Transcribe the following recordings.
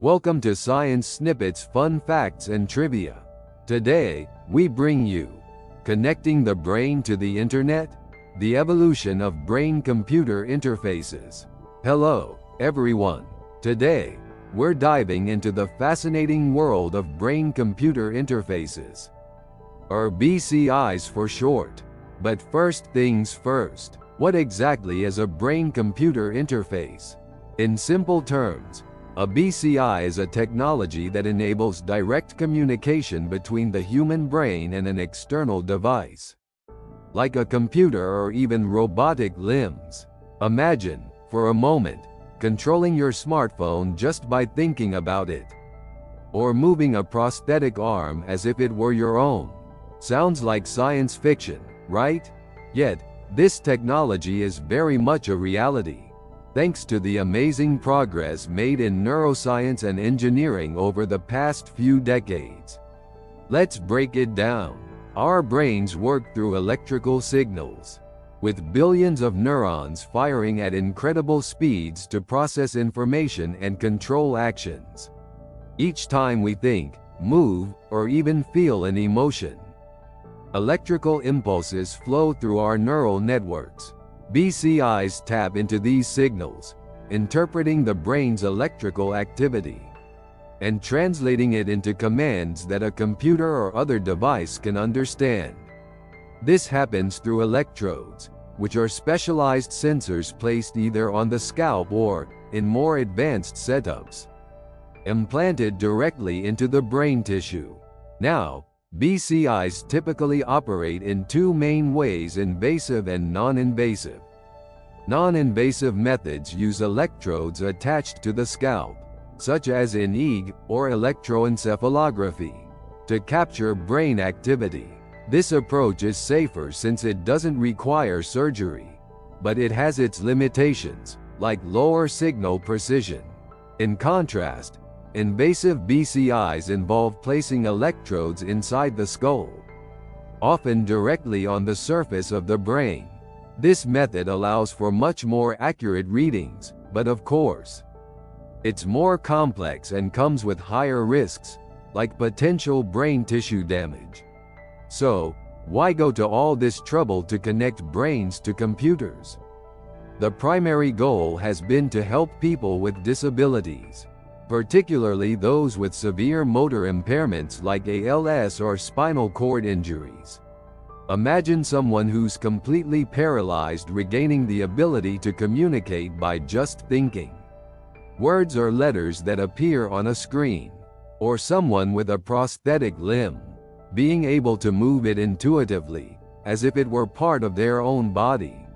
Welcome to Science Snippets Fun Facts and Trivia. Today, we bring you Connecting the Brain to the Internet? The Evolution of Brain-Computer Interfaces. Hello, everyone. Today, we're diving into the fascinating world of brain-computer interfaces, or BCIs for short. But first things first, what exactly is a brain-computer interface? In simple terms, a BCI is a technology that enables direct communication between the human brain and an external device, like a computer or even robotic limbs. Imagine, for a moment, controlling your smartphone just by thinking about it, or moving a prosthetic arm as if it were your own. Sounds like science fiction, right? Yet, this technology is very much a reality, thanks to the amazing progress made in neuroscience and engineering over the past few decades. Let's break it down. Our brains work through electrical signals, with billions of neurons firing at incredible speeds to process information and control actions. Each time we think, move, or even feel an emotion, electrical impulses flow through our neural networks. BCIs tap into these signals, interpreting the brain's electrical activity and translating it into commands that a computer or other device can understand. This happens through electrodes, which are specialized sensors placed either on the scalp or, in more advanced setups, implanted directly into the brain tissue. Now, BCIs typically operate in two main ways: invasive and non-invasive. Non-invasive methods use electrodes attached to the scalp, such as in EEG or electroencephalography, to capture brain activity. This approach is safer since it doesn't require surgery, but it has its limitations, like lower signal precision. In contrast, invasive BCIs involve placing electrodes inside the skull, often directly on the surface of the brain. This method allows for much more accurate readings, but of course, it's more complex and comes with higher risks, like potential brain tissue damage. So, why go to all this trouble to connect brains to computers? The primary goal has been to help people with disabilities, particularly those with severe motor impairments like ALS or spinal cord injuries. Imagine someone who's completely paralyzed regaining the ability to communicate by just thinking words or letters that appear on a screen, or someone with a prosthetic limb being able to move it intuitively, as if it were part of their own body.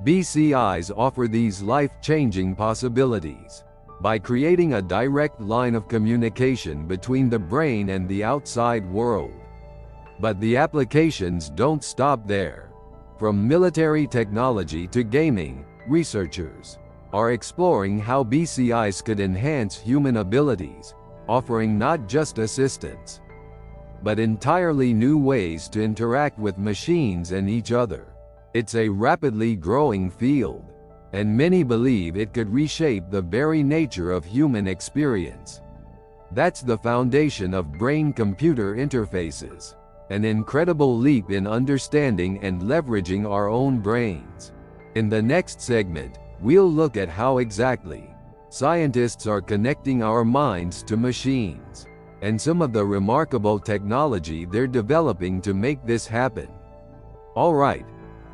BCIs offer these life-changing possibilities by creating a direct line of communication between the brain and the outside world. But the applications don't stop there. From military technology to gaming, researchers are exploring how BCIs could enhance human abilities, offering not just assistance, but entirely new ways to interact with machines and each other. It's a rapidly growing field, and many believe it could reshape the very nature of human experience. That's the foundation of brain-computer interfaces, an incredible leap in understanding and leveraging our own brains. In the next segment, we'll look at how exactly scientists are connecting our minds to machines, and some of the remarkable technology they're developing to make this happen. All right,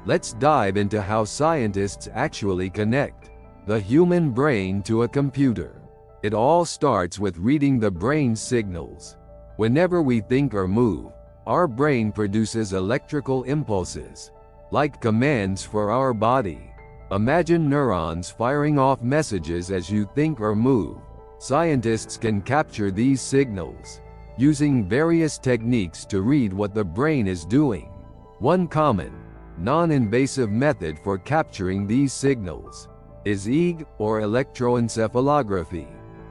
let's dive into how scientists actually connect the human brain to a computer. It all starts with reading the brain's signals. Whenever we think or move, our brain produces electrical impulses, like commands for our body. Imagine neurons firing off messages as you think or move. Scientists can capture these signals, using various techniques to read what the brain is doing. One common, non-invasive method for capturing these signals is EEG or electroencephalography.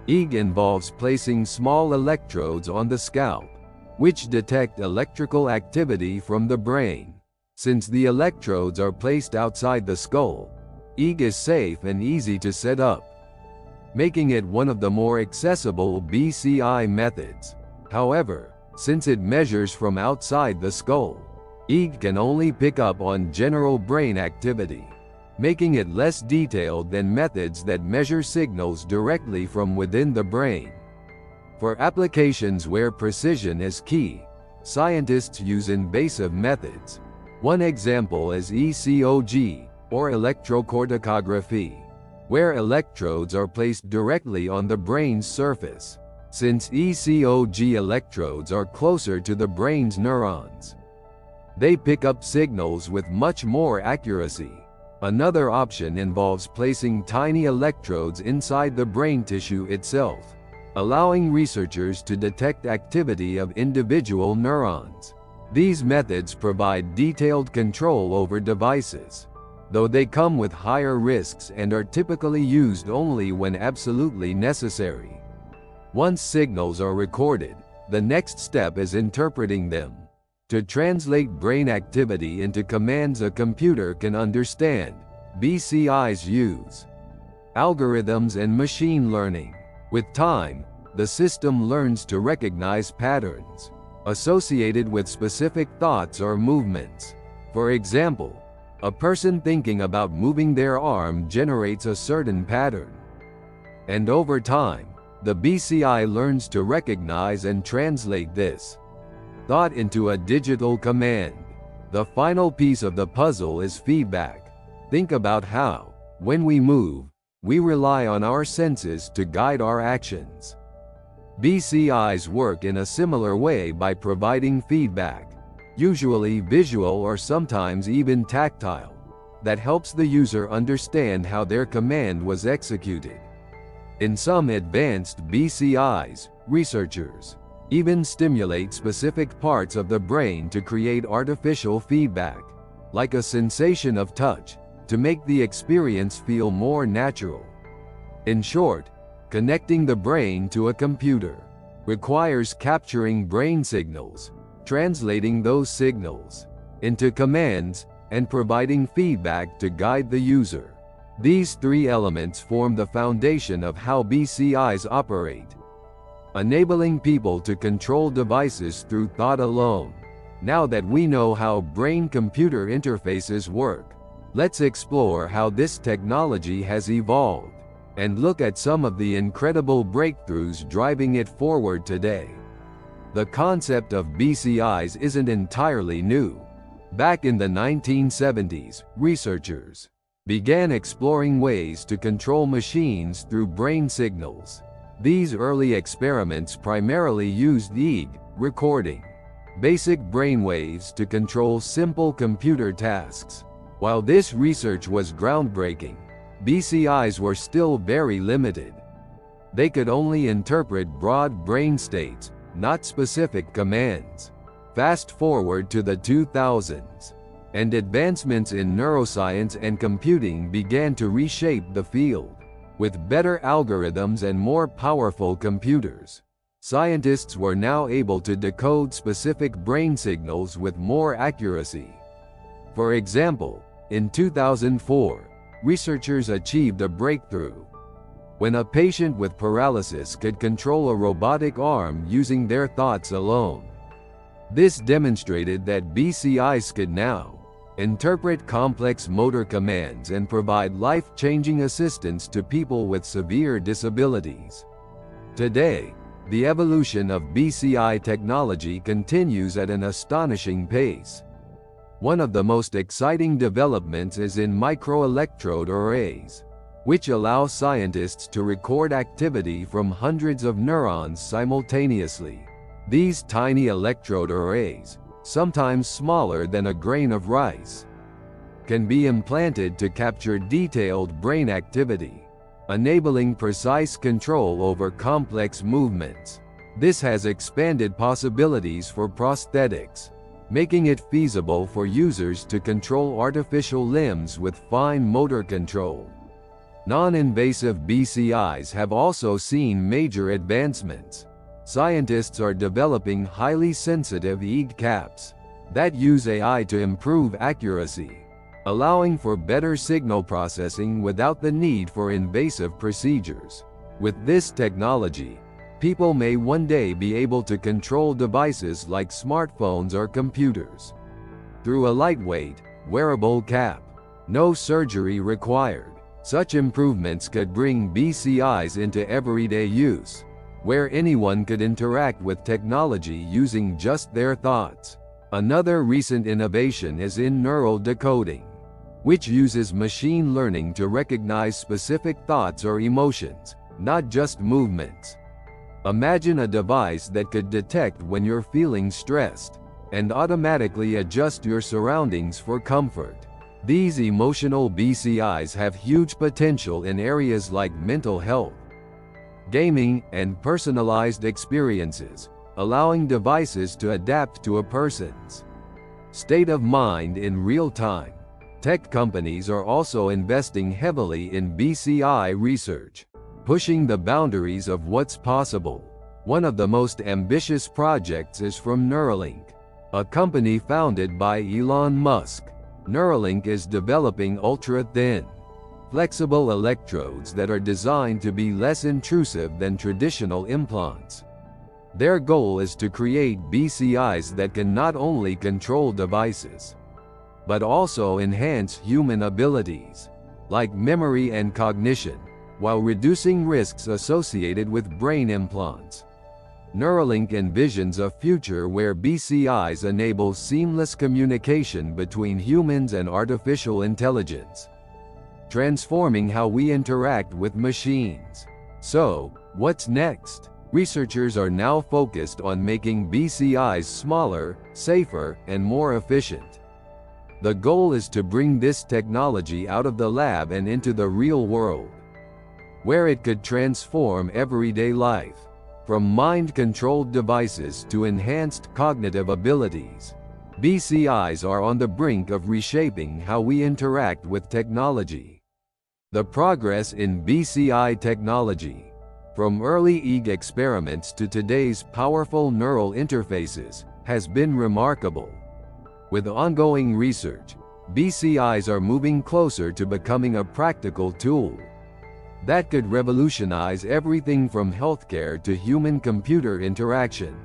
EEG involves placing small electrodes on the scalp, which detect electrical activity from the brain. Since the electrodes are placed outside the skull, EEG is safe and easy to set up, making it one of the more accessible BCI methods. However, since it measures from outside the skull, EEG can only pick up on general brain activity, making it less detailed than methods that measure signals directly from within the brain. For applications where precision is key, scientists use invasive methods. One example is ECOG, or electrocorticography, where electrodes are placed directly on the brain's surface. Since ECOG electrodes are closer to the brain's neurons, they pick up signals with much more accuracy. Another option involves placing tiny electrodes inside the brain tissue itself, allowing researchers to detect activity of individual neurons. These methods provide detailed control over devices, though they come with higher risks and are typically used only when absolutely necessary. Once signals are recorded, the next step is interpreting them. To translate brain activity into commands a computer can understand, BCIs use algorithms and machine learning. With time, the system learns to recognize patterns associated with specific thoughts or movements. For example, a person thinking about moving their arm generates a certain pattern. And over time, the BCI learns to recognize and translate this thought into a digital command. The final piece of the puzzle is feedback. Think about how, when we move, we rely on our senses to guide our actions. BCIs work in a similar way by providing feedback, usually visual or sometimes even tactile, that helps the user understand how their command was executed. In some advanced BCIs, researchers even stimulate specific parts of the brain to create artificial feedback, like a sensation of touch, to make the experience feel more natural. In short, connecting the brain to a computer requires capturing brain signals, translating those signals into commands, and providing feedback to guide the user. These three elements form the foundation of how BCIs operate, enabling people to control devices through thought alone. Now that we know how brain-computer interfaces work, let's explore how this technology has evolved and look at some of the incredible breakthroughs driving it forward today. The concept of BCIs isn't entirely new. Back in the 1970s, researchers began exploring ways to control machines through brain signals. These early experiments primarily used EEG, recording basic brainwaves to control simple computer tasks. While this research was groundbreaking, BCIs were still very limited. They could only interpret broad brain states, not specific commands. Fast forward to the 2000s, and advancements in neuroscience and computing began to reshape the field. With better algorithms and more powerful computers, scientists were now able to decode specific brain signals with more accuracy. For example, in 2004, researchers achieved a breakthrough when a patient with paralysis could control a robotic arm using their thoughts alone. This demonstrated that BCIs could now interpret complex motor commands and provide life-changing assistance to people with severe disabilities. Today, the evolution of BCI technology continues at an astonishing pace. One of the most exciting developments is in microelectrode arrays, which allow scientists to record activity from hundreds of neurons simultaneously. These tiny electrode arrays, sometimes smaller than a grain of rice, can be implanted to capture detailed brain activity, enabling precise control over complex movements. This has expanded possibilities for prosthetics, making it feasible for users to control artificial limbs with fine motor control. Non-invasive BCIs have also seen major advancements. Scientists are developing highly sensitive EEG caps that use AI to improve accuracy, allowing for better signal processing without the need for invasive procedures. With this technology, people may one day be able to control devices like smartphones or computers through a lightweight, wearable cap. No surgery required. Such improvements could bring BCIs into everyday use, where anyone could interact with technology using just their thoughts. Another recent innovation is in neural decoding, which uses machine learning to recognize specific thoughts or emotions, not just movements. Imagine a device that could detect when you're feeling stressed and automatically adjust your surroundings for comfort. These emotional BCIs have huge potential in areas like mental health, gaming, and personalized experiences, allowing devices to adapt to a person's state of mind in real time. Tech companies are also investing heavily in BCI research, pushing the boundaries of what's possible. One of the most ambitious projects is from Neuralink, a company founded by Elon Musk. Neuralink is developing ultra-thin, flexible electrodes that are designed to be less intrusive than traditional implants. Their goal is to create BCIs that can not only control devices, but also enhance human abilities, like memory and cognition, while reducing risks associated with brain implants. Neuralink envisions a future where BCIs enable seamless communication between humans and artificial intelligence, transforming how we interact with machines. So, what's next? Researchers are now focused on making BCIs smaller, safer, and more efficient. The goal is to bring this technology out of the lab and into the real world, where it could transform everyday life. From mind-controlled devices to enhanced cognitive abilities, BCIs are on the brink of reshaping how we interact with technology. The progress in BCI technology, from early EEG experiments to today's powerful neural interfaces, has been remarkable. With ongoing research, BCIs are moving closer to becoming a practical tool that could revolutionize everything from healthcare to human-computer interaction.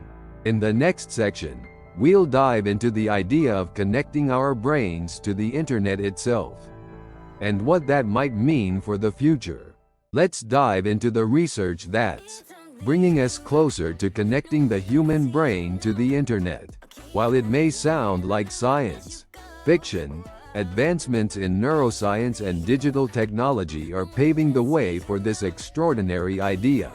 In the next section, we'll dive into the idea of connecting our brains to the internet itself, and what that might mean for the future. Let's dive into the research that's bringing us closer to connecting the human brain to the internet. While it may sound like science fiction, advancements in neuroscience and digital technology are paving the way for this extraordinary idea.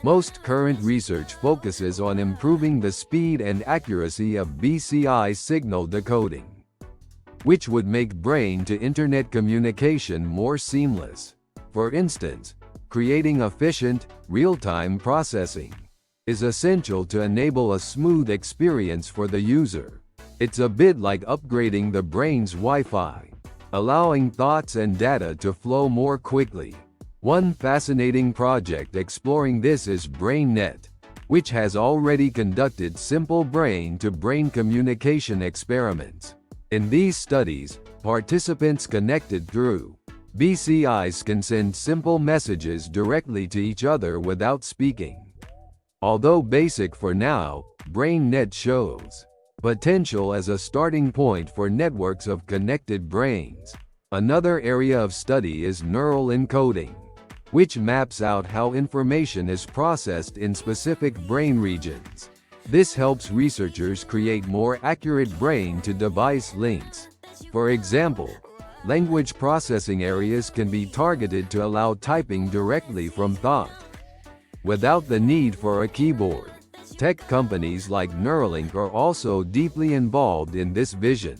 Most current research focuses on improving the speed and accuracy of BCI signal decoding, which would make brain-to-internet communication more seamless. For instance, creating efficient, real-time processing is essential to enable a smooth experience for the user. It's a bit like upgrading the brain's Wi-Fi, allowing thoughts and data to flow more quickly. One fascinating project exploring this is BrainNet, which has already conducted simple brain-to-brain communication experiments. In these studies, participants connected through BCIs can send simple messages directly to each other without speaking. Although basic for now, BrainNet shows potential as a starting point for networks of connected brains. Another area of study is neural encoding, which maps out how information is processed in specific brain regions. This helps researchers create more accurate brain-to-device links. For example, language processing areas can be targeted to allow typing directly from thought, without the need for a keyboard. Tech companies like Neuralink are also deeply involved in this vision.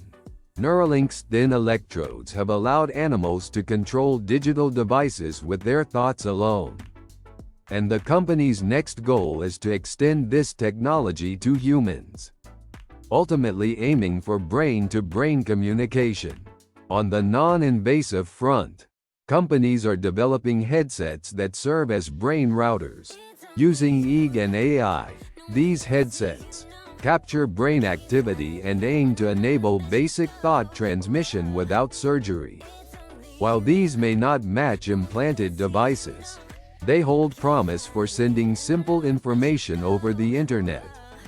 Neuralink's thin electrodes have allowed animals to control digital devices with their thoughts alone. And the company's next goal is to extend this technology to humans, ultimately aiming for brain-to-brain communication. On the non-invasive front, companies are developing headsets that serve as brain routers. Using EEG and AI, these headsets capture brain activity and aim to enable basic thought transmission without surgery. While these may not match implanted devices, They hold promise for sending simple information over the internet.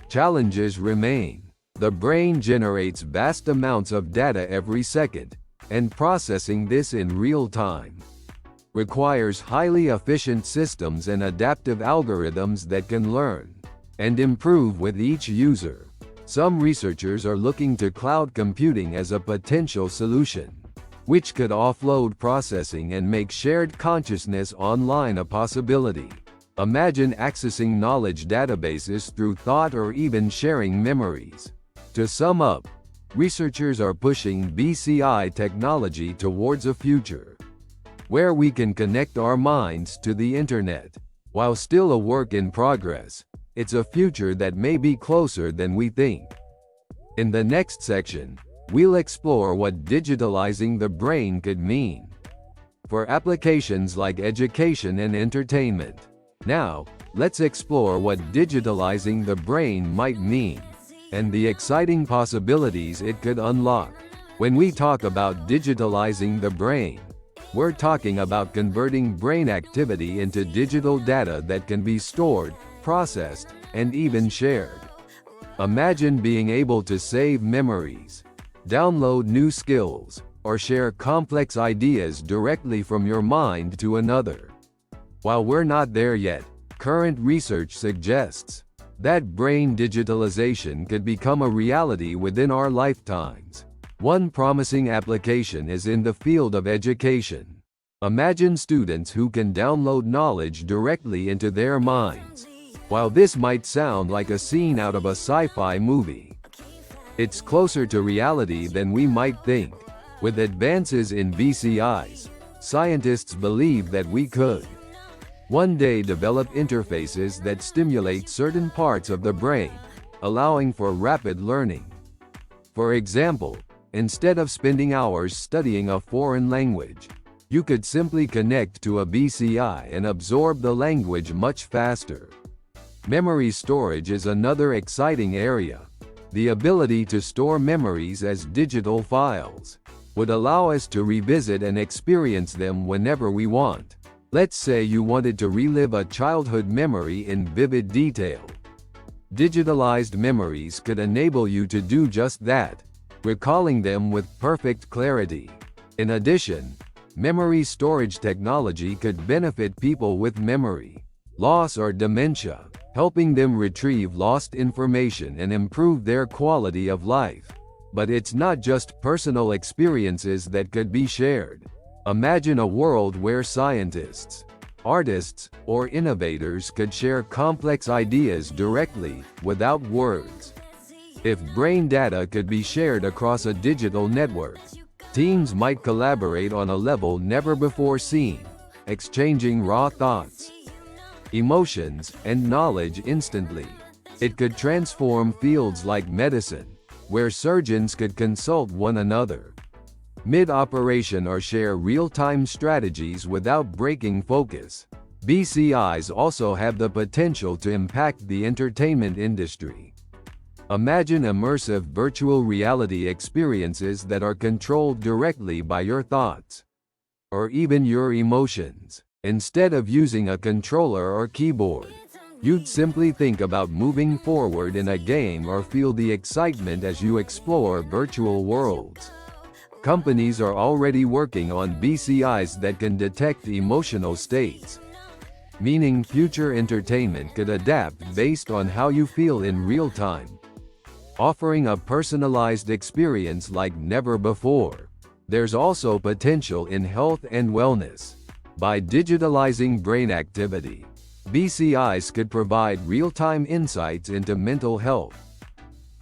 Challenges remain. The brain generates vast amounts of data every second, and processing this in real time requires highly efficient systems and adaptive algorithms that can learn and improve with each user. Some researchers are looking to cloud computing as a potential solution, which could offload processing and make shared consciousness online a possibility. Imagine accessing knowledge databases through thought or even sharing memories. To sum up, researchers are pushing BCI technology towards a future where we can connect our minds to the internet. While still a work in progress, it's a future that may be closer than we think. In the next section, we'll explore what digitalizing the brain could mean for applications like education and entertainment. Now, let's explore what digitalizing the brain might mean and the exciting possibilities it could unlock. When we talk about digitalizing the brain, we're talking about converting brain activity into digital data that can be stored, processed, and even shared. Imagine being able to save memories, download new skills, or share complex ideas directly from your mind to another. While we're not there yet, current research suggests that brain digitalization could become a reality within our lifetimes. One promising application is in the field of education. Imagine students who can download knowledge directly into their minds. While this might sound like a scene out of a sci-fi movie, it's closer to reality than we might think. With advances in BCIs, scientists believe that we could one day develop interfaces that stimulate certain parts of the brain, allowing for rapid learning. For example, instead of spending hours studying a foreign language, you could simply connect to a BCI and absorb the language much faster. Memory storage is another exciting area. The ability to store memories as digital files would allow us to revisit and experience them whenever we want. Let's say you wanted to relive a childhood memory in vivid detail. Digitalized memories could enable you to do just that, recalling them with perfect clarity. In addition, memory storage technology could benefit people with memory loss or dementia, helping them retrieve lost information and improve their quality of life. But it's not just personal experiences that could be shared. Imagine a world where scientists, artists, or innovators could share complex ideas directly, without words. If brain data could be shared across a digital network, teams might collaborate on a level never before seen, exchanging raw thoughts, emotions, and knowledge instantly. It could transform fields like medicine, where surgeons could consult one another mid-operation or share real-time strategies without breaking focus. BCIs also have the potential to impact the entertainment industry. Imagine immersive virtual reality experiences that are controlled directly by your thoughts, or even your emotions. Instead of using a controller or keyboard, you'd simply think about moving forward in a game or feel the excitement as you explore virtual worlds. Companies are already working on BCIs that can detect emotional states, meaning future entertainment could adapt based on how you feel in real time, offering a personalized experience like never before. There's also potential in health and wellness. By digitalizing brain activity, BCIs could provide real-time insights into mental health,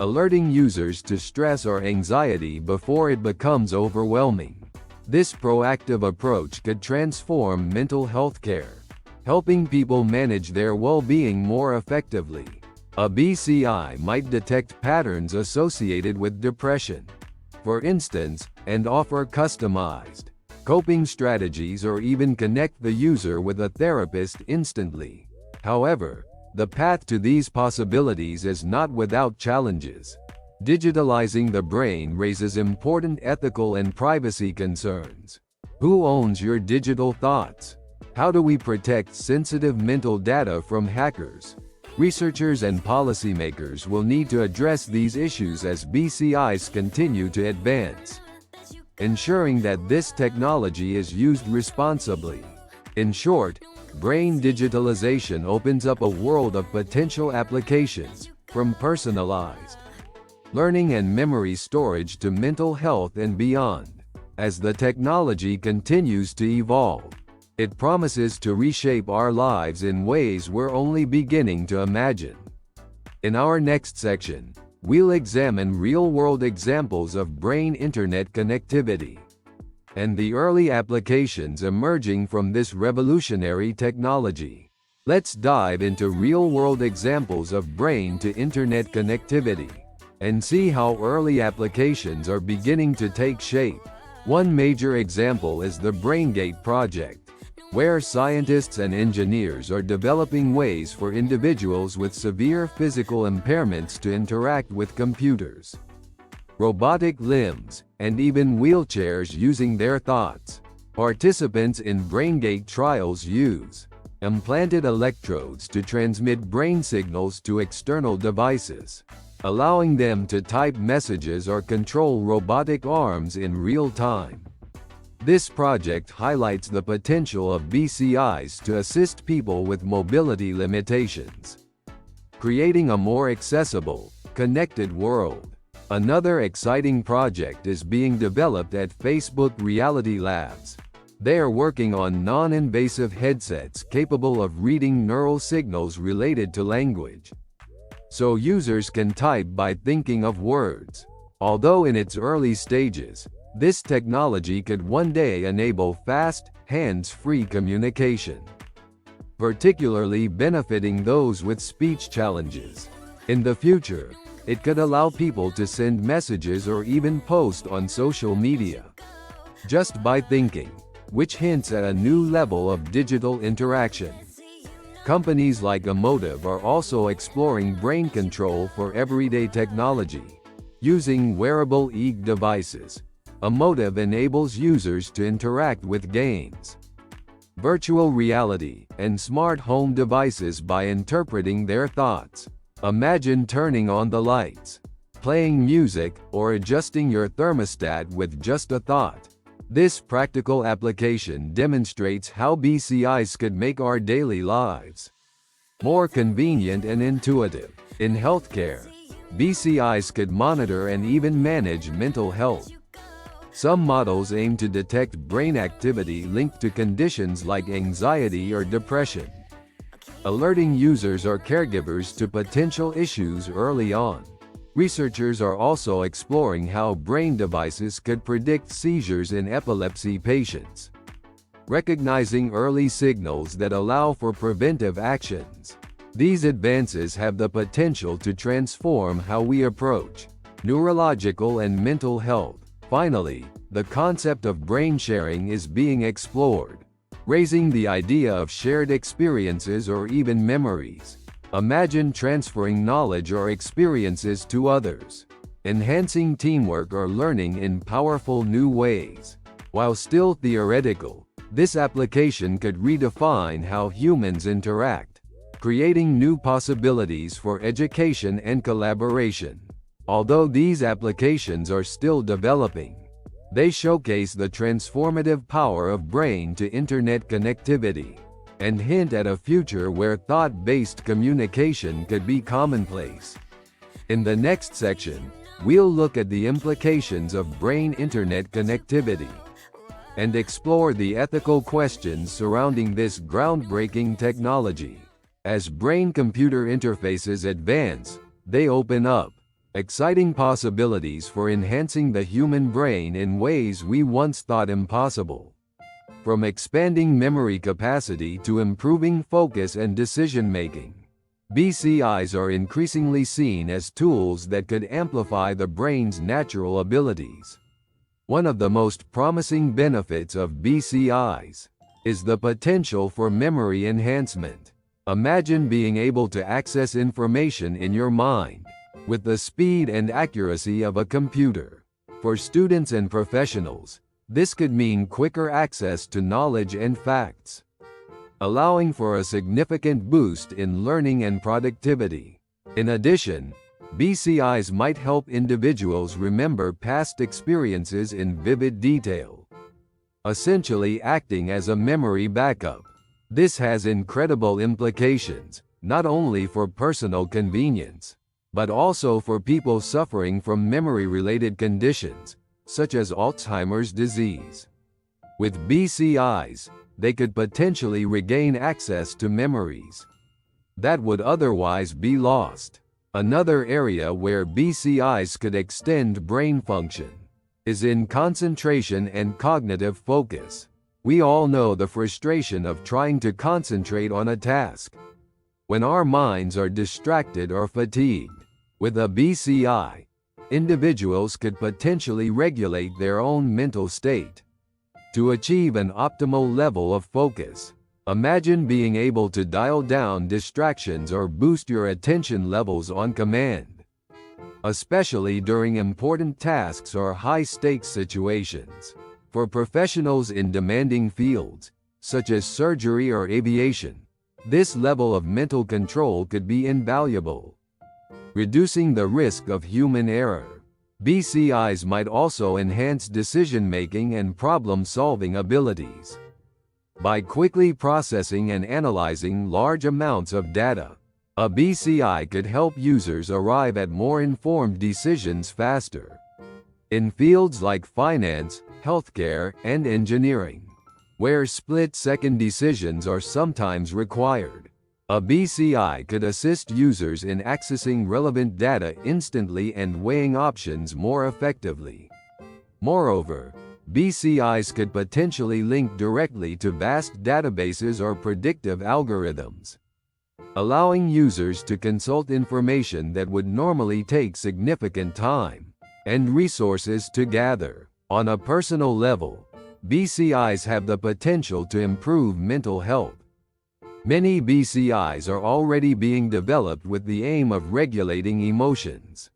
alerting users to stress or anxiety before it becomes overwhelming. This proactive approach could transform mental health care, helping people manage their well-being more effectively. A BCI might detect patterns associated with depression, for instance, and offer customized coping strategies or even connect the user with a therapist instantly. However, the path to these possibilities is not without challenges. Digitalizing the brain raises important ethical and privacy concerns. Who owns your digital thoughts? How do we protect sensitive mental data from hackers? Researchers and policymakers will need to address these issues as BCIs continue to advance, ensuring that this technology is used responsibly. In short, brain digitalization opens up a world of potential applications, from personalized learning and memory storage to mental health and beyond. As the technology continues to evolve, it promises to reshape our lives in ways we're only beginning to imagine. In our next section, we'll examine real-world examples of brain internet connectivity and the early applications emerging from this revolutionary technology. Let's dive into real-world examples of brain-to-internet connectivity and see how early applications are beginning to take shape. One major example is the BrainGate project, where scientists and engineers are developing ways for individuals with severe physical impairments to interact with computers, robotic limbs, and even wheelchairs using their thoughts. Participants in BrainGate trials use implanted electrodes to transmit brain signals to external devices, allowing them to type messages or control robotic arms in real time. This project highlights the potential of BCIs to assist people with mobility limitations, creating a more accessible, connected world. Another exciting project is being developed at Facebook Reality Labs. They are working on non-invasive headsets capable of reading neural signals related to language, so users can type by thinking of words. Although in its early stages, this technology could one day enable fast, hands-free communication, particularly benefiting those with speech challenges. In the future, it could allow people to send messages or even post on social media just by thinking, which hints at a new level of digital interaction. Companies like Emotive are also exploring brain control for everyday technology. Using wearable EEG devices, Emotive enables users to interact with games, virtual reality, and smart home devices by interpreting their thoughts. Imagine turning on the lights, playing music, or adjusting your thermostat with just a thought. This practical application demonstrates how BCIs could make our daily lives more convenient and intuitive. In healthcare, BCIs could monitor and even manage mental health. Some models aim to detect brain activity linked to conditions like anxiety or depression, alerting users or caregivers to potential issues early on. Researchers are also exploring how brain devices could predict seizures in epilepsy patients, recognizing early signals that allow for preventive actions. These advances have the potential to transform how we approach neurological and mental health. Finally, the concept of brain sharing is being explored, raising the idea of shared experiences or even memories. Imagine transferring knowledge or experiences to others, enhancing teamwork or learning in powerful new ways. While still theoretical, this application could redefine how humans interact, creating new possibilities for education and collaboration. Although these applications are still developing, they showcase the transformative power of brain-to-internet connectivity and hint at a future where thought-based communication could be commonplace. In the next section, we'll look at the implications of brain-internet connectivity and explore the ethical questions surrounding this groundbreaking technology. As brain-computer interfaces advance, they open up exciting possibilities for enhancing the human brain in ways we once thought impossible. From expanding memory capacity to improving focus and decision-making, BCIs are increasingly seen as tools that could amplify the brain's natural abilities. One of the most promising benefits of BCIs is the potential for memory enhancement. Imagine being able to access information in your mind with the speed and accuracy of a computer. For students and professionals, this could mean quicker access to knowledge and facts, allowing for a significant boost in learning and productivity. In addition, BCIs might help individuals remember past experiences in vivid detail, essentially acting as a memory backup. This has incredible implications, not only for personal convenience, but also for people suffering from memory-related conditions, such as Alzheimer's disease. With BCIs, they could potentially regain access to memories that would otherwise be lost. Another area where BCIs could extend brain function is in concentration and cognitive focus. We all know the frustration of trying to concentrate on a task when our minds are distracted or fatigued. With a BCI, individuals could potentially regulate their own mental state to achieve an optimal level of focus. Imagine being able to dial down distractions or boost your attention levels on command, especially during important tasks or high-stakes situations. For professionals in demanding fields, such as surgery or aviation, this level of mental control could be invaluable, reducing the risk of human error. BCIs might also enhance decision-making and problem-solving abilities. By quickly processing and analyzing large amounts of data, a BCI could help users arrive at more informed decisions faster. In fields like finance, healthcare, and engineering, where split-second decisions are sometimes required, a BCI could assist users in accessing relevant data instantly and weighing options more effectively. Moreover, BCIs could potentially link directly to vast databases or predictive algorithms, allowing users to consult information that would normally take significant time and resources to gather. On a personal level, BCIs have the potential to improve mental health. Many BCIs are already being developed with the aim of regulating emotions,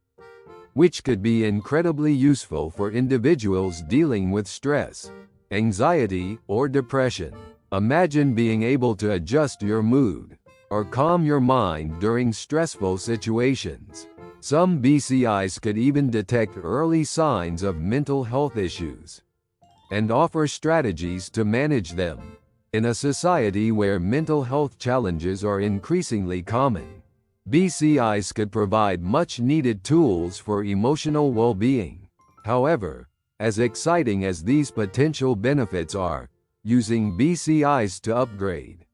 which could be incredibly useful for individuals dealing with stress, anxiety, or depression. Imagine being able to adjust your mood or calm your mind during stressful situations. Some BCIs could even detect early signs of mental health issues and offer strategies to manage them. In a society where mental health challenges are increasingly common, BCIs could provide much-needed tools for emotional well-being. However, as exciting as these potential benefits are, using BCIs to upgrade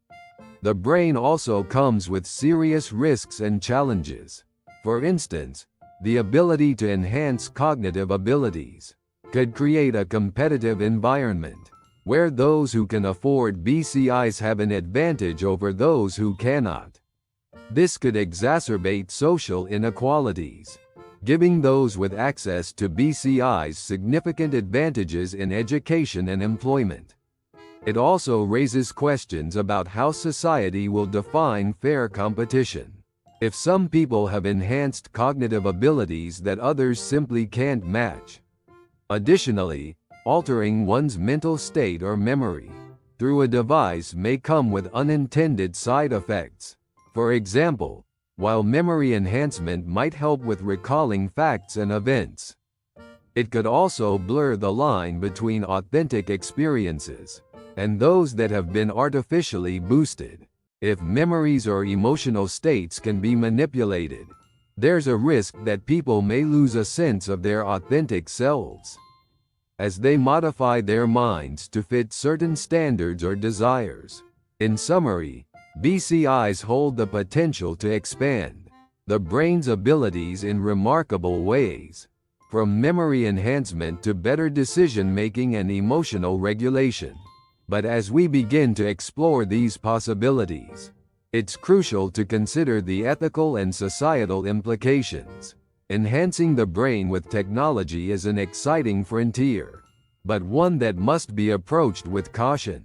the brain also comes with serious risks and challenges. For instance, the ability to enhance cognitive abilities could create a competitive environment where those who can afford BCIs have an advantage over those who cannot. This could exacerbate social inequalities, giving those with access to BCIs significant advantages in education and employment. It also raises questions about how society will define fair competition. If some people have enhanced cognitive abilities that others simply can't match. Additionally, altering one's mental state or memory through a device may come with unintended side effects. For example, while memory enhancement might help with recalling facts and events, it could also blur the line between authentic experiences and those that have been artificially boosted. If memories or emotional states can be manipulated, there's a risk that people may lose a sense of their authentic selves as they modify their minds to fit certain standards or desires. In summary, BCIs hold the potential to expand the brain's abilities in remarkable ways, from memory enhancement to better decision-making and emotional regulation. But as we begin to explore these possibilities, it's crucial to consider the ethical and societal implications. Enhancing the brain with technology is an exciting frontier, but one that must be approached with caution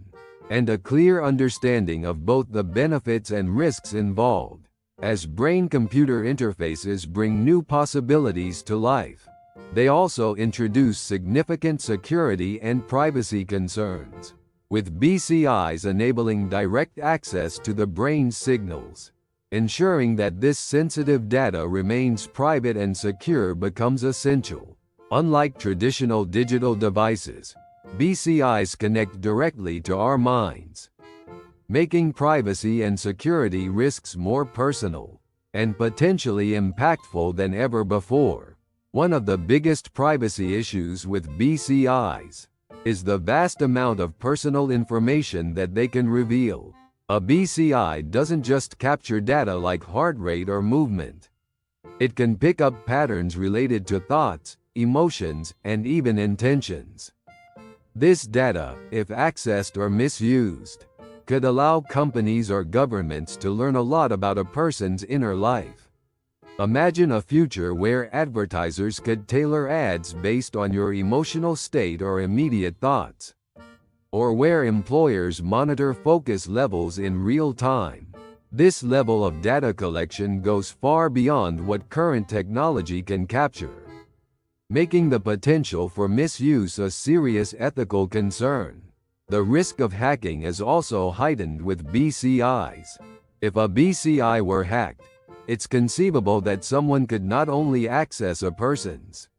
and a clear understanding of both the benefits and risks involved. As brain-computer interfaces bring new possibilities to life, they also introduce significant security and privacy concerns. with BCIs enabling direct access to the brain's signals. Ensuring that this sensitive data remains private and secure becomes essential. Unlike traditional digital devices, BCIs connect directly to our minds, making privacy and security risks more personal and potentially impactful than ever before. One of the biggest privacy issues with BCIs is the vast amount of personal information that they can reveal. A BCI doesn't just capture data like heart rate or movement. It can pick up patterns related to thoughts, emotions, and even intentions. This data, if accessed or misused, could allow companies or governments to learn a lot about a person's inner life. Imagine a future where advertisers could tailor ads based on your emotional state or immediate thoughts, or where employers monitor focus levels in real time. This level of data collection goes far beyond what current technology can capture, making the potential for misuse a serious ethical concern. The risk of hacking is also heightened with BCIs. If a BCI were hacked, it's conceivable that someone could not only access a person's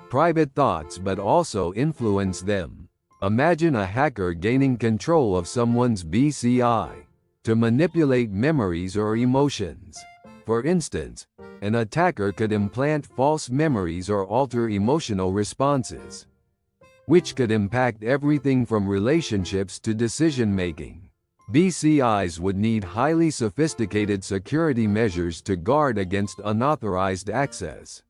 private thoughts but also influence them. Imagine a hacker gaining control of someone's BCI to manipulate memories or emotions. For instance, an attacker could implant false memories or alter emotional responses, which could impact everything from relationships to decision-making. BCIs would need highly sophisticated security measures to guard against unauthorized access.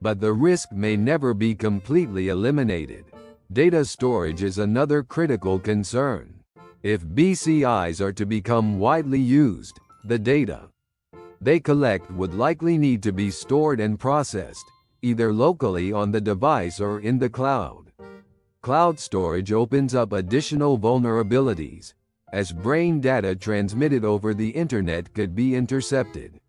But the risk may never be completely eliminated. Data storage is another critical concern. If BCIs are to become widely used, the data they collect would likely need to be stored and processed, either locally on the device or in the cloud. Cloud storage opens up additional vulnerabilities, as brain data transmitted over the internet could be intercepted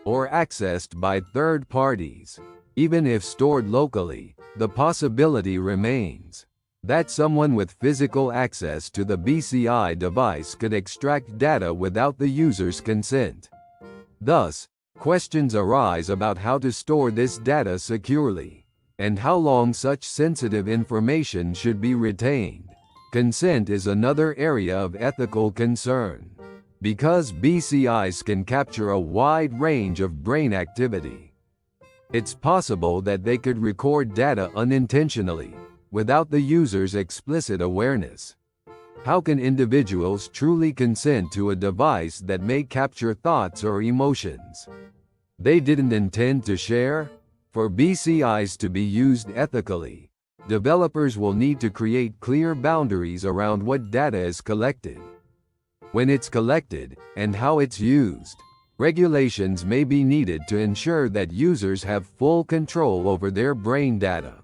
or accessed by third parties. Even if stored locally, the possibility remains that someone with physical access to the BCI device could extract data without the user's consent. Thus, questions arise about how to store this data securely, and how long such sensitive information should be retained. Consent is another area of ethical concern. Because BCIs can capture a wide range of brain activity, it's possible that they could record data unintentionally, without the user's explicit awareness. How can individuals truly consent to a device that may capture thoughts or emotions they didn't intend to share? For BCIs to be used ethically, developers will need to create clear boundaries around what data is collected, when it's collected, and how it's used. Regulations may be needed to ensure that users have full control over their brain data,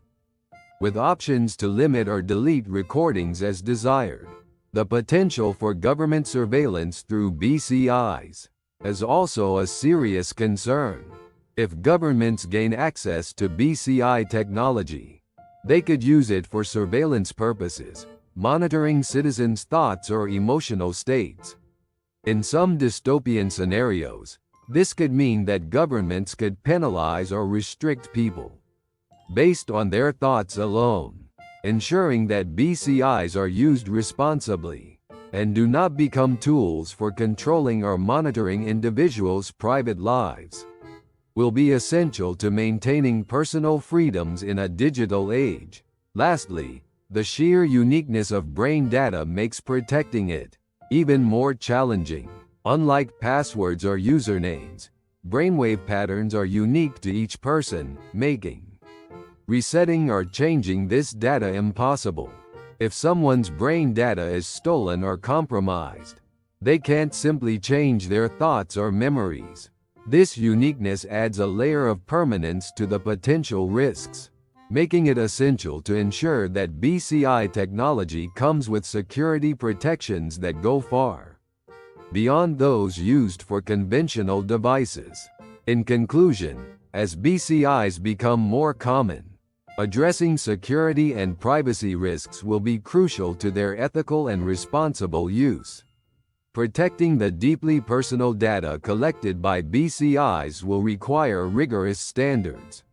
with options to limit or delete recordings as desired. The potential for government surveillance through BCIs is also a serious concern. If governments gain access to BCI technology, they could use it for surveillance purposes, monitoring citizens' thoughts or emotional states. In some dystopian scenarios, this could mean that governments could penalize or restrict people based on their thoughts alone, ensuring that BCIs are used responsibly and do not become tools for controlling or monitoring individuals' private lives, will be essential to maintaining personal freedoms in a digital age. Lastly, the sheer uniqueness of brain data makes protecting it even more challenging. Unlike passwords or usernames, brainwave patterns are unique to each person, making resetting or changing this data impossible. If someone's brain data is stolen or compromised, they can't simply change their thoughts or memories. This uniqueness adds a layer of permanence to the potential risks, making it essential to ensure that BCI technology comes with security protections that go far beyond those used for conventional devices. In conclusion, as BCIs become more common, Addressing security and privacy risks will be crucial to their ethical and responsible use. Protecting the deeply personal data collected by BCIs will require rigorous standards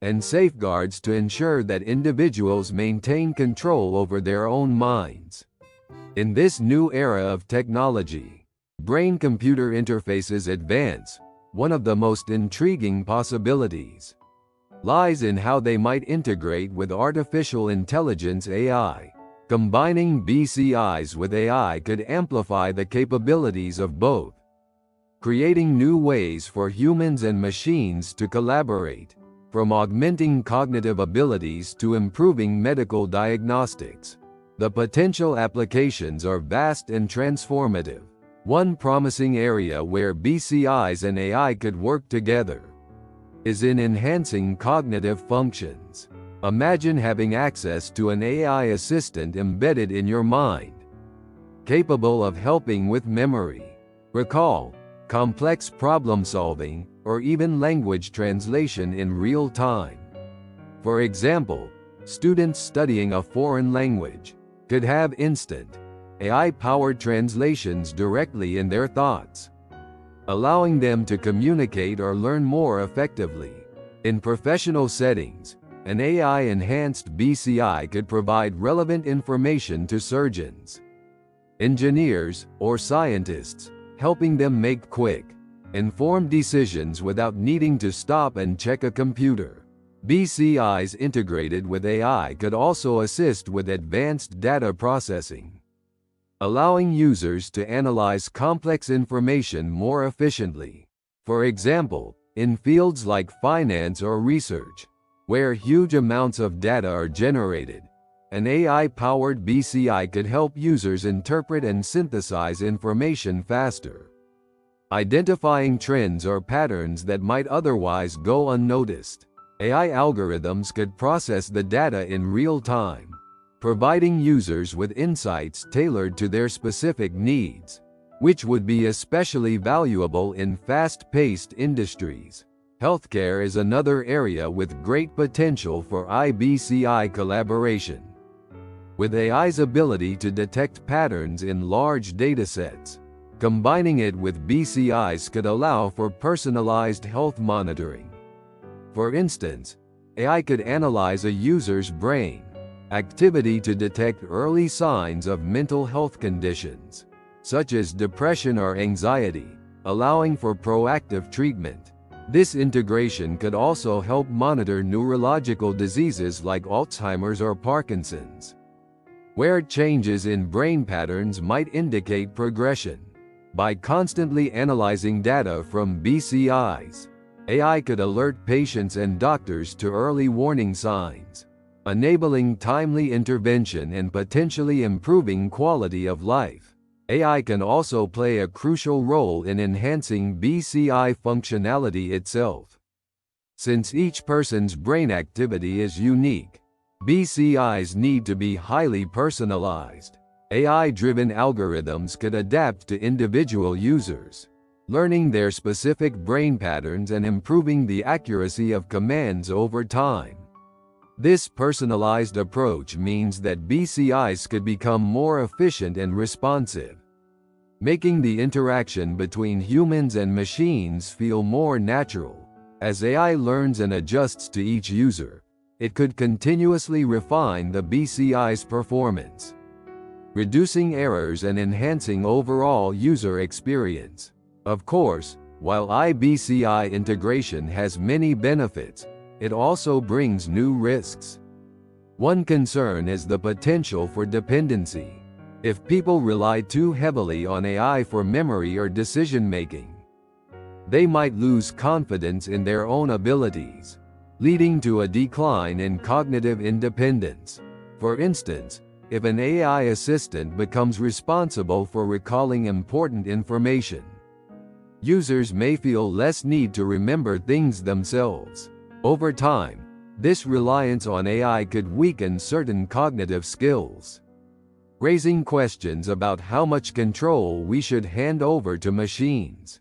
and safeguards to ensure that individuals maintain control over their own minds. In this new era of technology, brain-computer interfaces advance. One of the most intriguing possibilities lies in how they might integrate with artificial intelligence (AI). Combining BCIs with AI could amplify the capabilities of both, creating new ways for humans and machines to collaborate, from augmenting cognitive abilities to improving medical diagnostics. The potential applications are vast and transformative. One promising area where BCIs and AI could work together is in enhancing cognitive functions. Imagine having access to an AI assistant embedded in your mind, capable of helping with memory, recall, complex problem-solving, or even language translation in real time. For example, students studying a foreign language could have instant, AI-powered translations directly in their thoughts, allowing them to communicate or learn more effectively. In professional settings, an AI-enhanced BCI could provide relevant information to surgeons, engineers, or scientists, helping them make quick, informed decisions without needing to stop and check a computer. BCIs integrated with AI could also assist with advanced data processing, allowing users to analyze complex information more efficiently. For example, in fields like finance or research, where huge amounts of data are generated, an AI-powered BCI could help users interpret and synthesize information faster, identifying trends or patterns that might otherwise go unnoticed. AI algorithms could process the data in real time, providing users with insights tailored to their specific needs, which would be especially valuable in fast-paced industries. Healthcare is another area with great potential for IBCI collaboration. With AI's ability to detect patterns in large datasets, combining it with BCIs could allow for personalized health monitoring. For instance, AI could analyze a user's brain activity to detect early signs of mental health conditions, such as depression or anxiety, allowing for proactive treatment. This integration could also help monitor neurological diseases like Alzheimer's or Parkinson's, where changes in brain patterns might indicate progression. By constantly analyzing data from BCIs, AI could alert patients and doctors to early warning signs, enabling timely intervention and potentially improving quality of life. AI can also play a crucial role in enhancing BCI functionality itself. Since each person's brain activity is unique, BCIs need to be highly personalized. AI-driven algorithms could adapt to individual users, learning their specific brain patterns and improving the accuracy of commands over time. This personalized approach means that BCIs could become more efficient and responsive, making the interaction between humans and machines feel more natural. As AI learns and adjusts to each user, it could continuously refine the BCI's performance, reducing errors and enhancing overall user experience. Of course, while IBCI integration has many benefits, it also brings new risks. One concern is the potential for dependency. If people rely too heavily on AI for memory or decision-making, they might lose confidence in their own abilities, leading to a decline in cognitive independence. For instance, if an AI assistant becomes responsible for recalling important information, users may feel less need to remember things themselves. Over time, this reliance on AI could weaken certain cognitive skills, raising questions about how much control we should hand over to machines.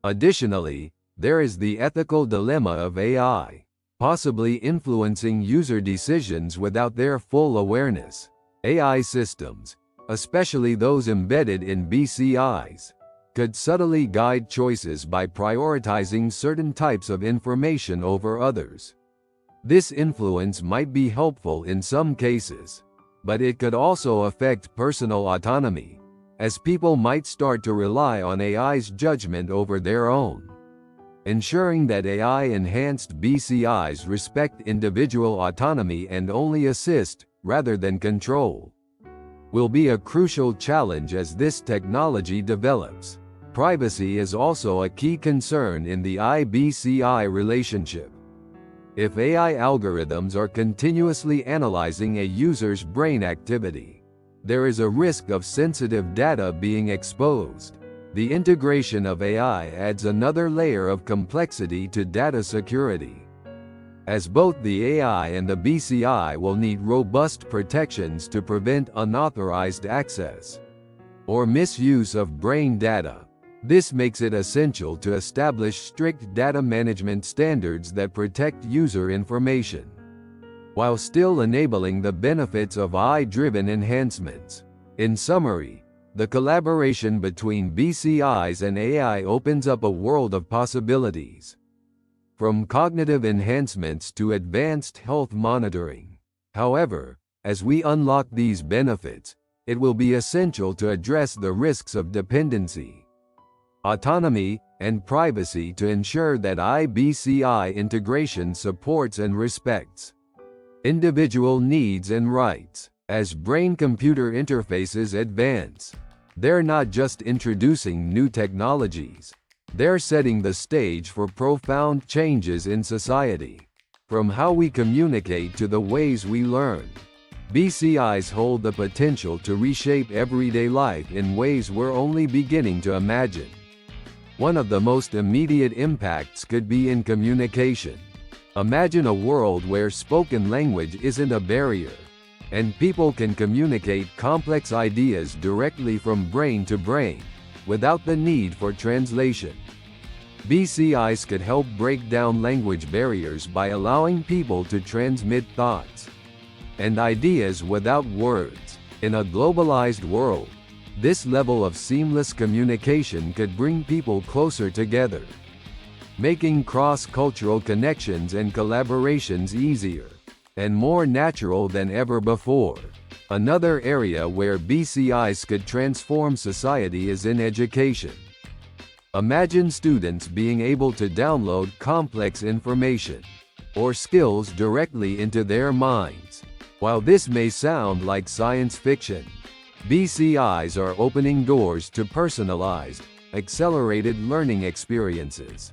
Additionally, there is the ethical dilemma of AI. possibly influencing user decisions without their full awareness. AI systems, especially those embedded in BCIs, could subtly guide choices by prioritizing certain types of information over others. This influence might be helpful in some cases, but it could also affect personal autonomy, as people might start to rely on AI's judgment over their own. Ensuring that AI-enhanced BCIs respect individual autonomy and only assist, rather than control, will be a crucial challenge as this technology develops. Privacy is also a key concern in the AI-BCI relationship. If AI algorithms are continuously analyzing a user's brain activity, there is a risk of sensitive data being exposed. The integration of AI adds another layer of complexity to data security, as both the AI and the BCI will need robust protections to prevent unauthorized access or misuse of brain data. This makes it essential to establish strict data management standards that protect user information, while still enabling the benefits of AI-driven enhancements. In summary, the collaboration between BCIs and AI opens up a world of possibilities, from cognitive enhancements to advanced health monitoring. However, as we unlock these benefits, it will be essential to address the risks of dependency, autonomy, and privacy to ensure that AI-BCI integration supports and respects individual needs and rights. As brain-computer interfaces advance, they're not just introducing new technologies, they're setting the stage for profound changes in society. From how we communicate to the ways we learn, BCIs hold the potential to reshape everyday life in ways we're only beginning to imagine. One of the most immediate impacts could be in communication. Imagine a world where spoken language isn't a barrier, and people can communicate complex ideas directly from brain to brain, without the need for translation. BCIs could help break down language barriers by allowing people to transmit thoughts and ideas without words. In a globalized world, this level of seamless communication could bring people closer together, making cross-cultural connections and collaborations easier and more natural than ever before. Another area where BCIs could transform society is in education. Imagine students being able to download complex information or skills directly into their minds. While this may sound like science fiction, BCIs are opening doors to personalized, accelerated learning experiences.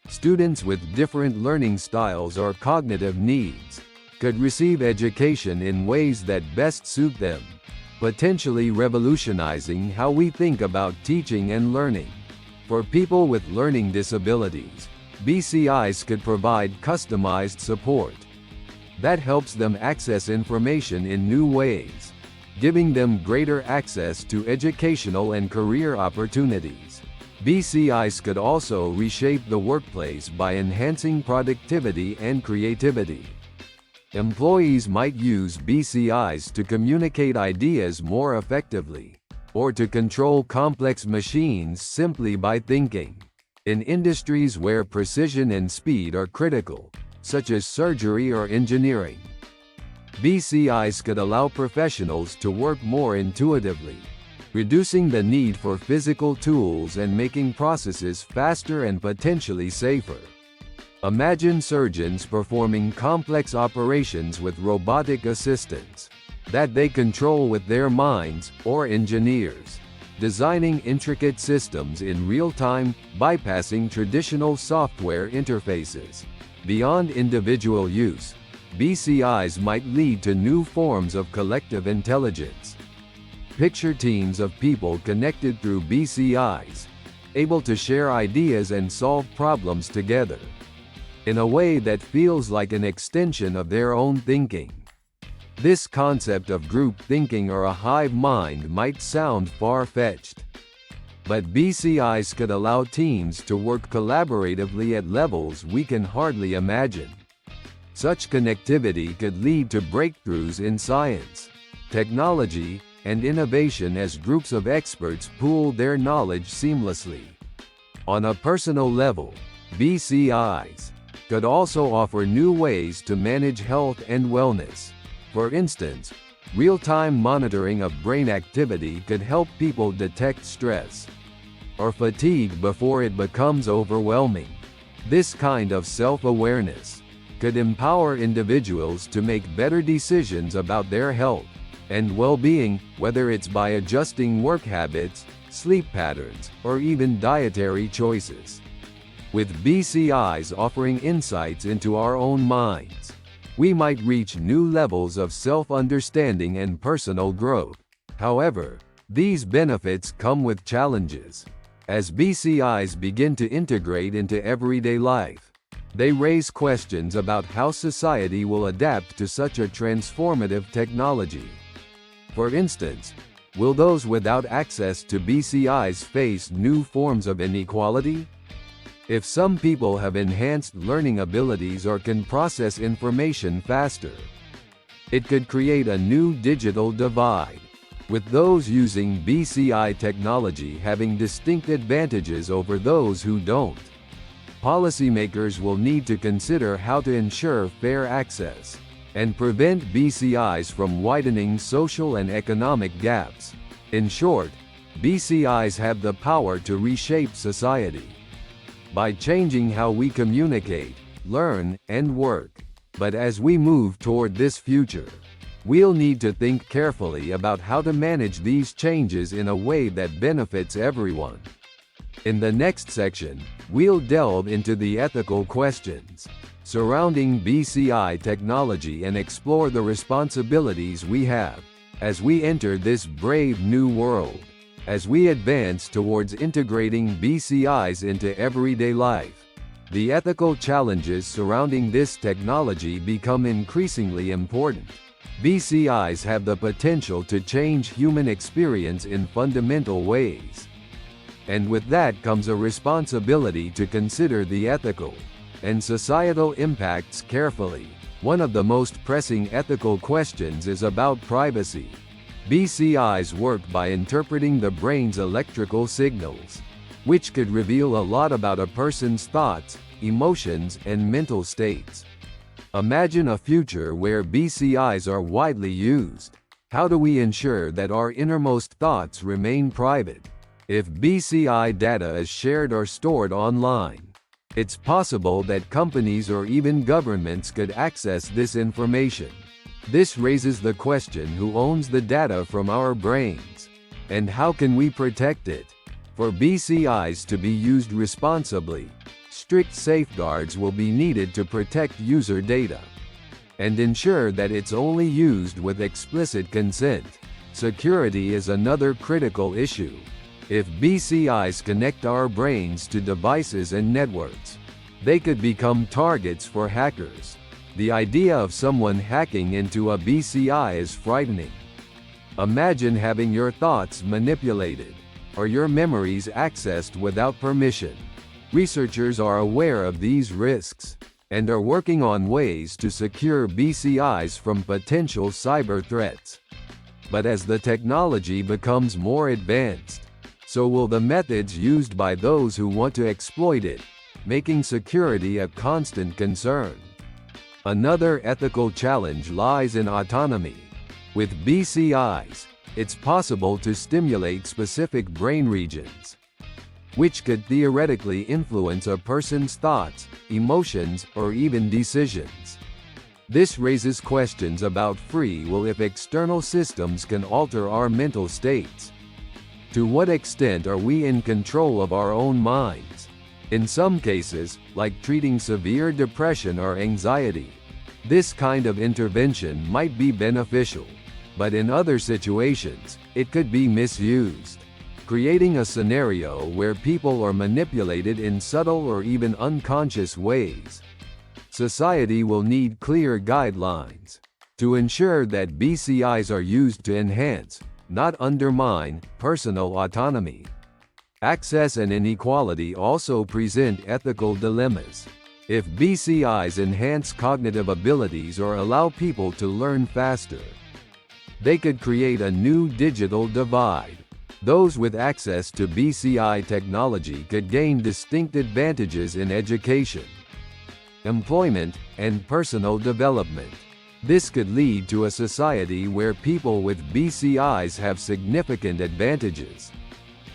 Students with different learning styles or cognitive needs could receive education in ways that best suit them, potentially revolutionizing how we think about teaching and learning. For people with learning disabilities, BCIs could provide customized support that helps them access information in new ways, giving them greater access to educational and career opportunities. BCIs could also reshape the workplace by enhancing productivity and creativity. Employees might use BCIs to communicate ideas more effectively, or to control complex machines simply by thinking. In industries where precision and speed are critical, such as surgery or engineering, BCIs could allow professionals to work more intuitively, reducing the need for physical tools and making processes faster and potentially safer. Imagine surgeons performing complex operations with robotic assistants that they control with their minds, or engineers designing intricate systems in real time, bypassing traditional software interfaces. Beyond individual use, BCIs might lead to new forms of collective intelligence. Picture teams of people connected through BCIs, able to share ideas and solve problems together in a way that feels like an extension of their own thinking. This concept of group thinking or a hive mind might sound far-fetched, but BCIs could allow teams to work collaboratively at levels we can hardly imagine. Such connectivity could lead to breakthroughs in science, technology, and innovation as groups of experts pool their knowledge seamlessly. On a personal level, BCIs could also offer new ways to manage health and wellness. For instance, real-time monitoring of brain activity could help people detect stress or fatigue before it becomes overwhelming. This kind of self-awareness could empower individuals to make better decisions about their health and well-being, whether it's by adjusting work habits, sleep patterns, or even dietary choices. With BCIs offering insights into our own minds, we might reach new levels of self-understanding and personal growth. However, these benefits come with challenges. As BCIs begin to integrate into everyday life, they raise questions about how society will adapt to such a transformative technology. For instance, will those without access to BCIs face new forms of inequality? If some people have enhanced learning abilities or can process information faster, it could create a new digital divide, with those using BCI technology having distinct advantages over those who don't. Policymakers will need to consider how to ensure fair access and prevent BCIs from widening social and economic gaps. In short, BCIs have the power to reshape society by changing how we communicate, learn, and work. But as we move toward this future, we'll need to think carefully about how to manage these changes in a way that benefits everyone. In the next section, we'll delve into the ethical questions surrounding BCI technology and explore the responsibilities we have as we enter this brave new world. As we advance towards integrating BCIs into everyday life, the ethical challenges surrounding this technology become increasingly important. BCIs have the potential to change human experience in fundamental ways. And with that comes a responsibility to consider the ethical and societal impacts carefully. One of the most pressing ethical questions is about privacy. BCIs work by interpreting the brain's electrical signals, which could reveal a lot about a person's thoughts, emotions, and mental states. Imagine a future where BCIs are widely used. How do we ensure that our innermost thoughts remain private? If BCI data is shared or stored online, it's possible that companies or even governments could access this information. This raises the question: who owns the data from our brains? And how can we protect it? For BCIs to be used responsibly, strict safeguards will be needed to protect user data and ensure that it's only used with explicit consent. Security is another critical issue. If BCIs connect our brains to devices and networks, they could become targets for hackers. The idea of someone hacking into a BCI is frightening. Imagine having your thoughts manipulated, or your memories accessed without permission. Researchers are aware of these risks, and are working on ways to secure BCIs from potential cyber threats. But as the technology becomes more advanced, so will the methods used by those who want to exploit it, making security a constant concern. Another ethical challenge lies in autonomy. With BCIs, it's possible to stimulate specific brain regions, which could theoretically influence a person's thoughts, emotions, or even decisions. This raises questions about free will. If external systems can alter our mental states, to what extent are we in control of our own minds? In some cases, like treating severe depression or anxiety, this kind of intervention might be beneficial, but in other situations, it could be misused, creating a scenario where people are manipulated in subtle or even unconscious ways. Society will need clear guidelines to ensure that BCIs are used to enhance, not undermine, personal autonomy. Access and inequality also present ethical dilemmas. If BCIs enhance cognitive abilities or allow people to learn faster, they could create a new digital divide. Those with access to BCI technology could gain distinct advantages in education, employment, and personal development. This could lead to a society where people with BCIs have significant advantages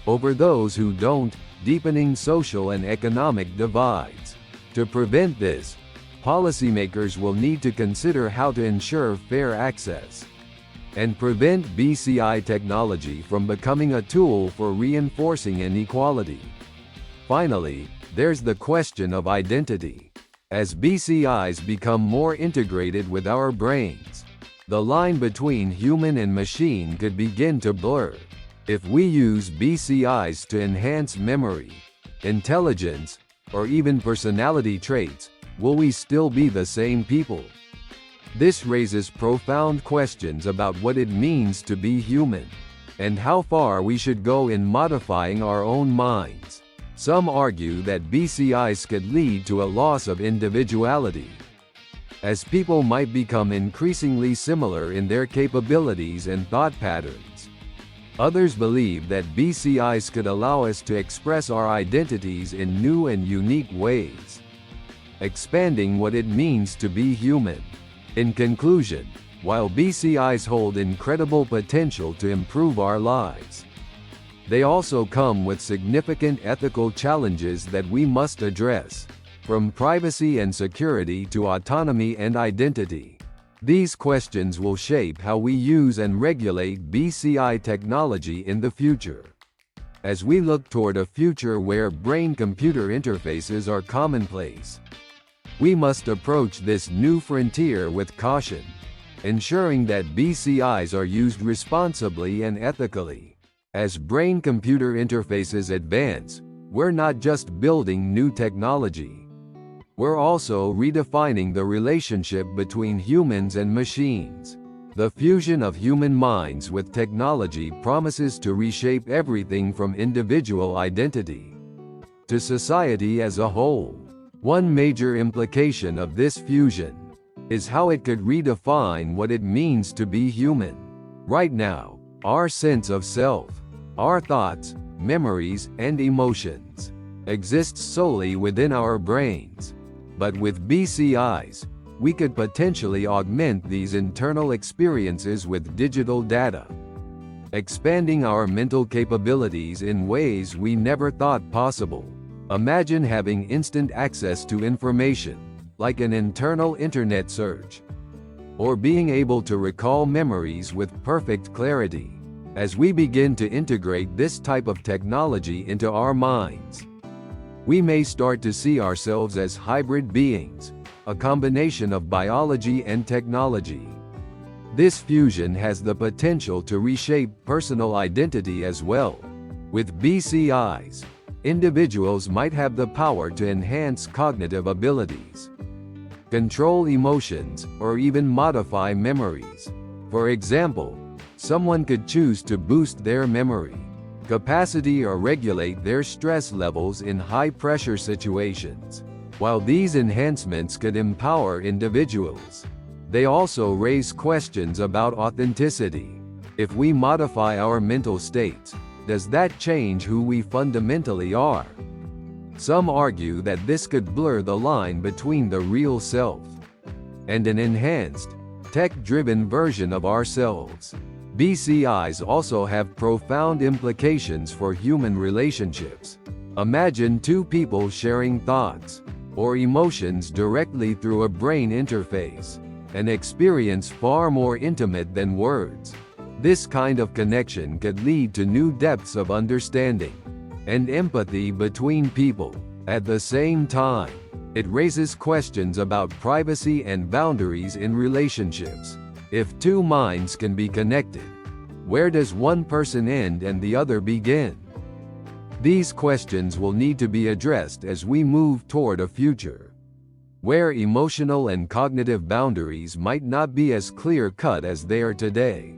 over those who don't, deepening social and economic divides. To prevent this, policymakers will need to consider how to ensure fair access and prevent BCI technology from becoming a tool for reinforcing inequality. Finally, there's the question of identity. As BCIs become more integrated with our brains, the line between human and machine could begin to blur. If we use BCIs to enhance memory, intelligence, or even personality traits, will we still be the same people? This raises profound questions about what it means to be human, and how far we should go in modifying our own minds. Some argue that BCIs could lead to a loss of individuality, as people might become increasingly similar in their capabilities and thought patterns. Others believe that BCIs could allow us to express our identities in new and unique ways, expanding what it means to be human. In conclusion, while BCIs hold incredible potential to improve our lives, they also come with significant ethical challenges that we must address, from privacy and security to autonomy and identity. These questions will shape how we use and regulate BCI technology in the future. As we look toward a future where brain-computer interfaces are commonplace, we must approach this new frontier with caution, ensuring that BCIs are used responsibly and ethically. As brain-computer interfaces advance, we're not just building new technology. We're also redefining the relationship between humans and machines. The fusion of human minds with technology promises to reshape everything from individual identity to society as a whole. One major implication of this fusion is how it could redefine what it means to be human. Right now, our sense of self, our thoughts, memories, and emotions exists solely within our brains. But with BCIs, we could potentially augment these internal experiences with digital data, expanding our mental capabilities in ways we never thought possible. Imagine having instant access to information, like an internal internet search, or being able to recall memories with perfect clarity. As we begin to integrate this type of technology into our minds, we may start to see ourselves as hybrid beings, a combination of biology and technology. This fusion has the potential to reshape personal identity as well. With BCIs, individuals might have the power to enhance cognitive abilities, control emotions, or even modify memories. For example, someone could choose to boost their memory capacity or regulate their stress levels in high-pressure situations. While these enhancements could empower individuals, they also raise questions about authenticity. If we modify our mental states, does that change who we fundamentally are? Some argue that this could blur the line between the real self and an enhanced, tech-driven version of ourselves. BCIs also have profound implications for human relationships. Imagine two people sharing thoughts or emotions directly through a brain interface, an experience far more intimate than words. This kind of connection could lead to new depths of understanding and empathy between people. At the same time, it raises questions about privacy and boundaries in relationships. If two minds can be connected, where does one person end and the other begin? These questions will need to be addressed as we move toward a future where emotional and cognitive boundaries might not be as clear-cut as they are today.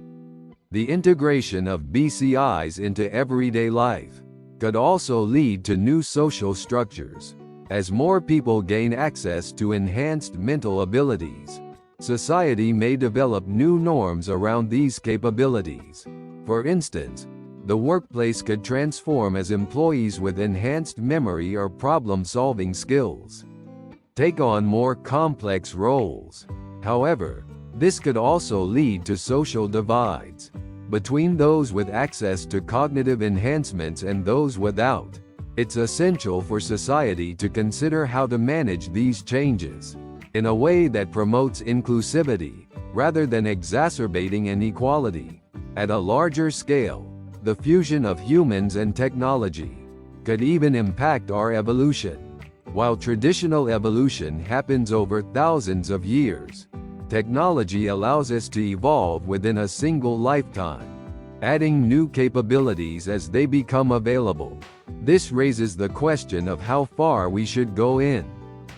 The integration of BCIs into everyday life could also lead to new social structures. As more people gain access to enhanced mental abilities, society may develop new norms around these capabilities. For instance, the workplace could transform as employees with enhanced memory or problem-solving skills take on more complex roles. However, this could also lead to social divides between those with access to cognitive enhancements and those without. It's essential for society to consider how to manage these changes in a way that promotes inclusivity, rather than exacerbating inequality. At a larger scale, the fusion of humans and technology could even impact our evolution. While traditional evolution happens over thousands of years, technology allows us to evolve within a single lifetime, adding new capabilities as they become available. This raises the question of how far we should go in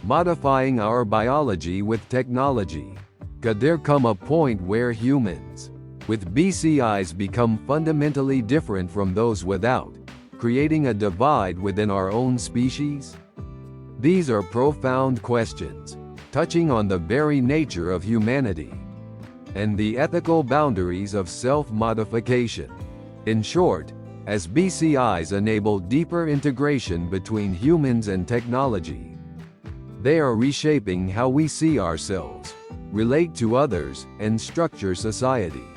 modifying our biology with technology. Could there come a point where humans with BCIs become fundamentally different from those without, creating a divide within our own species? These are profound questions, touching on the very nature of humanity and the ethical boundaries of self-modification. In short, as BCIs enable deeper integration between humans and technology, they are reshaping how we see ourselves, relate to others, and structure society.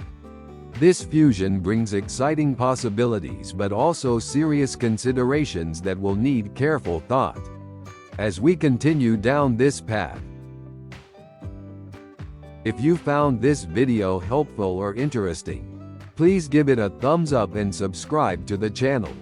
This fusion brings exciting possibilities but also serious considerations that will need careful thought as we continue down this path. If you found this video helpful or interesting, please give it a thumbs up and subscribe to the channel.